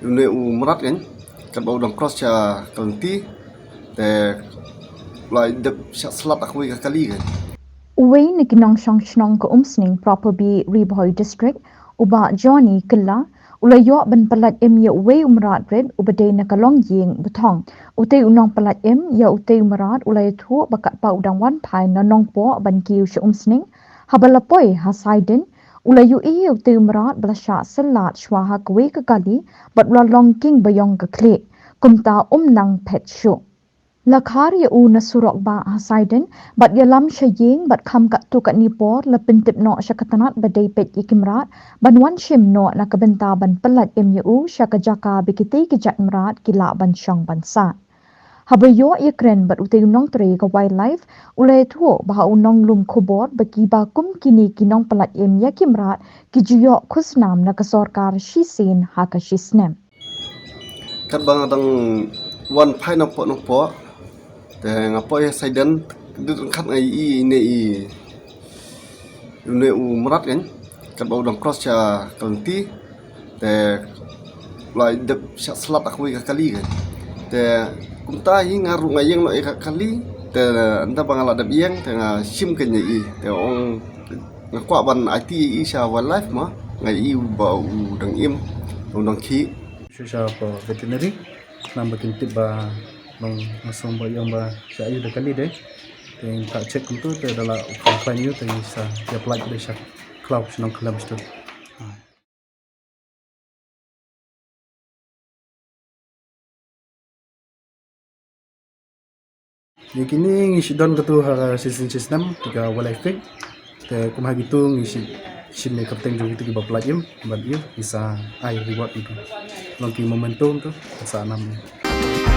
Mrad kan kat bau dang cross cha kalti te lai dep slat akui ka kali kan Uway ni ginong Shnong ke Umsning proper bi Riboy district uba Johnny Khlaw ulayo ban palat em ya uway Mrad red ubade na kalong yeng butong utay unong palat em ya utay Mrad ulay thu bakat pa udang wan pai na nong po ban kiu shi Umsning habalapoy hasaiden ulayo utay Mrad blasha salat shwaha kwe ka kali bat long king bayong ka kle kumta nang pet show Lakhar ya na surok ba hasaiden bat yalam shayeng bat kham kat tu kat nipor la pintip no syakatanat badai pet ikimrat banwan shim no na kabenta ban pelat mu syakajaka bikiti kijat mrat kila ban syang bansa habayo ikren bat utay unong tre ka wildlife ulay tu bah unong lum khobor baki ba kum kini kinong pelat ya kimrat kijuyo khusnam na kasorkar shisin haka shisnem kat bang dang wan pai no po te ngapoy saiden dut khat ngai ne Mrad kan kat bau dang cross cha kalti te lai dep slat akui ka kali kan te kumta hi ngaru ngayeng no ka kali te anda bangala dep yeng te nga sim kan ye te ong ngakwa ban Aiti sha wildlife ma ngai bau dang im dang khi Susah apa veterinary nambah kintip ba nong masong ba yang ba saya dah kali deh yang tak cek itu tu adalah komplain itu yang bisa dia apply ke desa Khlaw Shnong Khlaw itu. Yang kini ngisi don ketu season system tiga wildlife fake te kumah gitu ngisi sini kapten juga itu bapak lagi buat dia bisa reward itu. Lagi momentum tuasa 6.